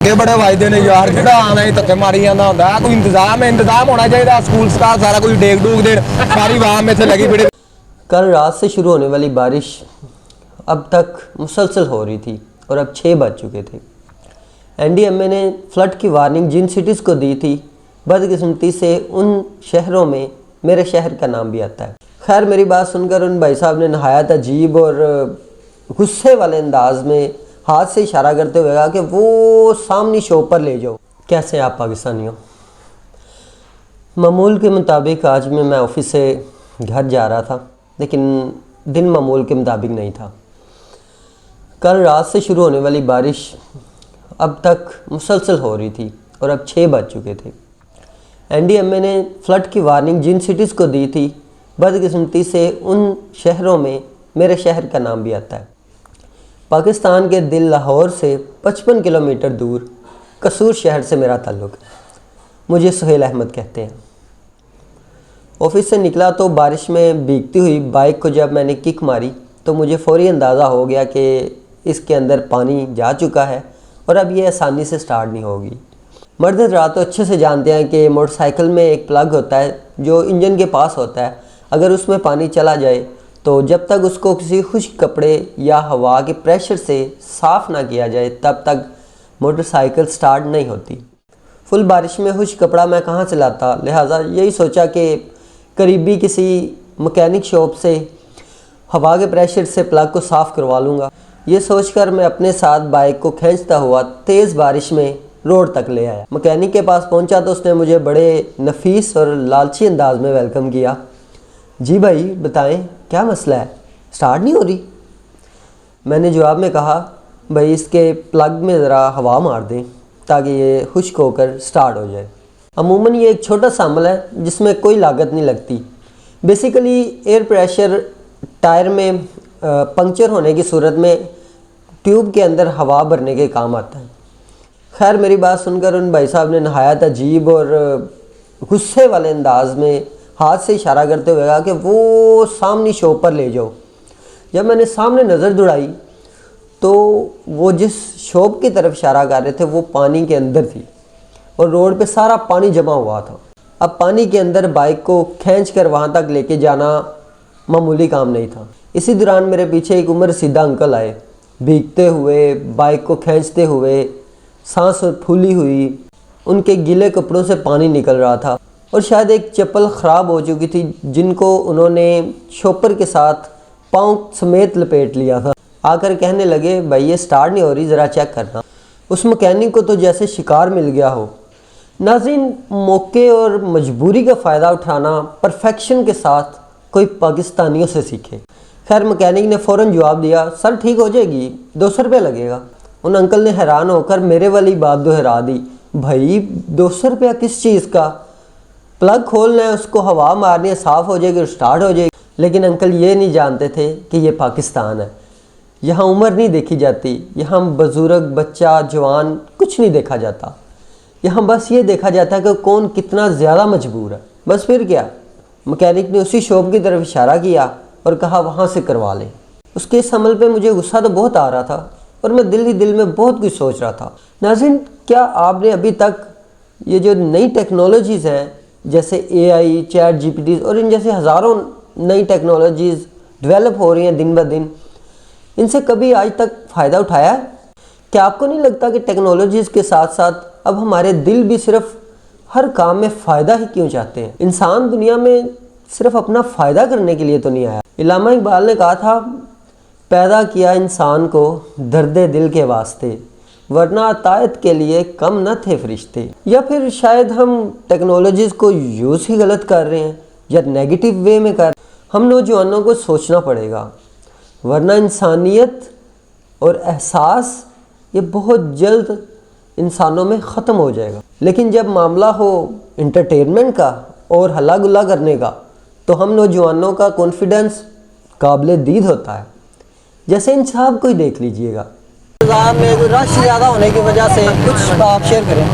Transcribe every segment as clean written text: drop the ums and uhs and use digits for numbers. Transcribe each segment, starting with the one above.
धक्के बड़े वायदे ने यार, जो आना ही धक्के मारी जाना होंदा। कोई इंतजाम होना चाहिए। स्कूल स्टाफ सारा कोई डेग डूग दे, सारी वाम इतने लगी पड़ी। कल रात से शुरू होने वाली बारिश अब तक मुसलसल हो रही थी और अब 6 बज चुके थे। एनडीएमए ने फ्लड की वार्निंग जिन सिटीज़ को दी थी, बदकिस्मती से उन शहरों में मेरे शहर का नाम भी आता है। खैर, मेरी बात सुनकर उन भाई साहब ने नहायत अजीब और गुस्से वाले अंदाज में हाथ से इशारा करते हुए कहा कि वो सामने शॉप पर ले जाओ। कैसे आप पाकिस्तानियों? मामूल के मुताबिक आज मैं ऑफिस से घर जा रहा था, लेकिन दिन मामूल के मुताबिक नहीं था। कल रात से शुरू होने वाली बारिश अब तक मुसलसल हो रही थी और अब 6 बज चुके थे। एनडीएमए ने फ्लड की वार्निंग जिन सिटीज़ को दी थी, बदकिस्मती से उन शहरों में मेरे शहर का नाम भी आता है। पाकिस्तान के दिल लाहौर से 55 किलोमीटर दूर कसूर शहर से मेरा ताल्लुक़ है। मुझे सुहेल अहमद कहते हैं। ऑफिस से निकला तो बारिश में भीगती हुई बाइक को जब मैंने किक मारी तो मुझे फ़ौरी अंदाज़ा हो गया कि इसके अंदर पानी जा चुका है और अब ये आसानी से स्टार्ट नहीं होगी। मर्द हज़रात तो अच्छे से जानते हैं कि मोटरसाइकिल में एक प्लग होता है जो इंजन के पास होता है। अगर उसमें पानी चला जाए तो जब तक उसको किसी खुश्क कपड़े या हवा के प्रेशर से साफ़ ना किया जाए तब तक मोटरसाइकिल स्टार्ट नहीं होती। फुल बारिश में खुश्क कपड़ा मैं कहाँ से लाता, लिहाजा यही सोचा कि करीबी किसी मैकेनिक शॉप से हवा के प्रेशर से प्लग को साफ़ करवा लूँगा। ये सोचकर मैं अपने साथ बाइक को खींचता हुआ तेज़ बारिश में रोड तक ले आया। मैकेनिक के पास पहुंचा तो उसने मुझे बड़े नफीस और लालची अंदाज में वेलकम किया। जी भाई बताएं, क्या मसला है, स्टार्ट नहीं हो रही? मैंने जवाब में कहा, भाई इसके प्लग में ज़रा हवा मार दें ताकि ये खुश्क होकर स्टार्ट हो जाए। अमूमन ये एक छोटा सा अमल है जिसमें कोई लागत नहीं लगती। बेसिकली एयर प्रेशर टायर में पंक्चर होने की सूरत में ट्यूब के अंदर हवा भरने के काम आता है। खैर, मेरी बात सुनकर उन भाई साहब ने नहायत अजीब और गुस्से वाले अंदाज में हाथ से इशारा करते हुए कहा कि वो सामने शॉप पर ले जाओ। जब मैंने सामने नज़र दौड़ाई तो वो जिस शॉप की तरफ इशारा कर रहे थे वो पानी के अंदर थी और रोड पे सारा पानी जमा हुआ था। अब पानी के अंदर बाइक को खींच कर वहाँ तक लेके जाना मामूली काम नहीं था। इसी दौरान मेरे पीछे एक उम्र सीधा अंकल आए, भीगते हुए, बाइक को खींचते हुए, सांस फूली हुई, उनके गीले कपड़ों से पानी निकल रहा था और शायद एक चप्पल ख़राब हो चुकी थी जिनको उन्होंने शॉपर के साथ पाँव समेत लपेट लिया था। आकर कहने लगे, भाई ये स्टार्ट नहीं हो रही, ज़रा चेक करना। उस मैकेनिक को तो जैसे शिकार मिल गया हो। नाज़रीन, मौके और मजबूरी का फ़ायदा उठाना परफेक्शन के साथ कोई पाकिस्तानियों से सीखे। खैर, मैकेनिक ने फ़ौरन जवाब दिया, सर ठीक हो जाएगी, 200 रुपये लगेगा। उन अंकल ने हैरान होकर मेरे वाली बात दोहरा दी, भाई 200 रुपया किस चीज़ का? प्लग खोलना है, उसको हवा मारनी है, साफ़ हो जाएगी और स्टार्ट हो जाएगी। लेकिन अंकल ये नहीं जानते थे कि ये पाकिस्तान है। यहाँ उम्र नहीं देखी जाती, यहाँ बुजुर्ग, बच्चा, जवान कुछ नहीं देखा जाता। यहाँ बस ये देखा जाता है कि कौन कितना ज़्यादा मजबूर है। बस फिर क्या, मैकेनिक ने उसी शॉप की तरफ इशारा किया और कहा वहाँ से करवा लें। उसके इस अमल पे मुझे गुस्सा तो बहुत आ रहा था और मैं दिल ही दिल में बहुत कुछ सोच रहा था। नाज़रीन, क्या आपने अभी तक ये जो नई टेक्नोलॉजीज़ हैं जैसे AI, चैट GPT और इन जैसे हज़ारों नई टेक्नोलॉजीज़ डेवलप हो रही हैं दिन ब दिन, इनसे कभी आज तक फ़ायदा उठाया है? क्या आपको नहीं लगता कि टेक्नोलॉजीज़ के साथ साथ अब हमारे दिल भी सिर्फ हर काम में फ़ायदा ही क्यों चाहते हैं? इंसान दुनिया में सिर्फ अपना फ़ायदा करने के लिए तो नहीं आया। इल्लामा इकबाल ने कहा था, पैदा किया इंसान को दर्द दिल के वास्ते, वरना अतायत के लिए कम न थे फरिश्ते। या फिर शायद हम टेक्नोलॉजीज़ को यूज़ ही गलत कर रहे हैं या नेगेटिव वे में कर। हम नौजवानों को सोचना पड़ेगा, वरना इंसानियत और एहसास ये बहुत जल्द इंसानों में ख़त्म हो जाएगा। लेकिन जब मामला हो इंटरटेनमेंट का और हल्ला गुल्ला करने का तो हम नौजवानों का कॉन्फिडेंस काबिल दीद होता है। जैसे इन साहब को ही देख लीजिएगा। बाजार में रश ज़्यादा होने की वजह से कुछ आप शेयर करें।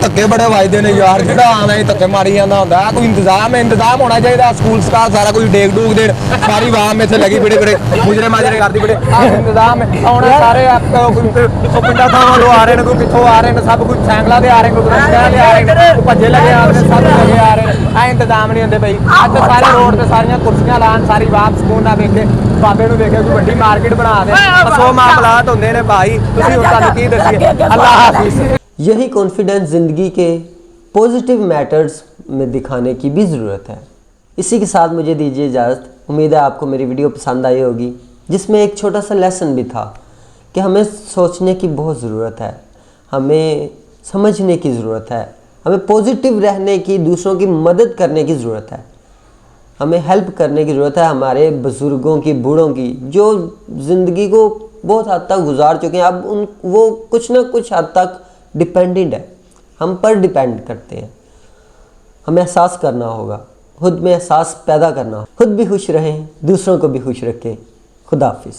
ਧੱਕੇ ਬੜੇ ਵੱਜਦੇ ਨੇ ਯਾਰ, ਜਿਹੜਾ ਆਣਾ ਹੀ ਧੱਕੇ ਮਾਰੀ ਜਾਂਦਾ ਹੁੰਦਾ। ਕੋਈ ਇੰਤਜ਼ਾਮ ਹੋਣਾ ਚਾਹੀਦਾ। ਸਕੂਲ ਸਟਾਫ ਸਾਰਾ ਕੋਈ ਡੇਗ ਡੂਗ ਦੇਣ। ਸਾਰੀ ਵਾਮ ਇੱਥੇ ਲੱਗੀ ਬੜੇ ਮੁਜਰੇ ਮਾਜਰੇ ਕਰਦੀ ਬੜੇ ਇੰਤਜ਼ਾਮ ਆਉਣਾ ਸਾਰੇ ਉਹ ਪਿੰਡਾਂ ਥਾਵਾਂ ਤੋਂ ਆ ਰਹੇ ਨੇ, ਕੋਈ ਕਿੱਥੋਂ ਆ ਰਹੇ ਨੇ, ਸਭ ਕੁਝ ਸਾਈਕਲਾਂ ਤੇ ਆ ਰਹੇ ਨੇ, ਕੋਈ ਰਸਤਿਆਂ ਤੇ ਆ ਰਹੇ ਨੇ, ਕੋਈ ਭੱਜੇ ਲੱਗੇ ਆ ਰਹੇ ਨੇ, ਸਭ ਲੱਗੇ ਆ ਰਹੇ ਨੇ। ਆ ਇੰਤਜ਼ਾਮ ਨਹੀਂ ਹੁੰਦੇ ਬਈ। ਅੱਜ ਸਾਰੇ ਰੋਡ ਤੇ ਸਾਰੀਆਂ ਕੁਰਸੀਆਂ ਲਾਣ, ਸਾਰੀ ਵਾਮ ਸਕੂਨ ਨਾਲ ਵੇਖੇ ਬਾਬੇ ਨੂੰ ਵੇਖੇ, ਕੋਈ ਵੱਡੀ ਮਾਰਕੀਟ ਬਣਾ ਦੇ। ਸੋ ਮਾਮਲਾਤ ਹੁੰਦੇ ਨੇ ਭਾਈ, ਤੁਸੀਂ ਹੁਣ ਤੁਹਾਨੂੰ ਕੀ ਦੱਸੀਏ। ਅੱਲਾਹ ਹਾਫਿਜ਼। यही कॉन्फिडेंस ज़िंदगी के पॉजिटिव मैटर्स में दिखाने की भी ज़रूरत है। इसी के साथ मुझे दीजिए इजाज़त। उम्मीद है आपको मेरी वीडियो पसंद आई होगी, जिसमें एक छोटा सा लेसन भी था कि हमें सोचने की बहुत ज़रूरत है, हमें समझने की ज़रूरत है, हमें पॉजिटिव रहने की, दूसरों की मदद करने की ज़रूरत है, हमें हेल्प करने की ज़रूरत है। हमारे बुज़ुर्गों की, बूढ़ों की, जो ज़िंदगी को बहुत हद तक गुजार चुके हैं, अब वो कुछ ना कुछ हद तक डिपेंडेंट है, हम पर डिपेंड करते हैं। हमें एहसास करना होगा, खुद में एहसास पैदा करना, खुद भी खुश रहें, दूसरों को भी खुश रखें। खुदा हाफिज़।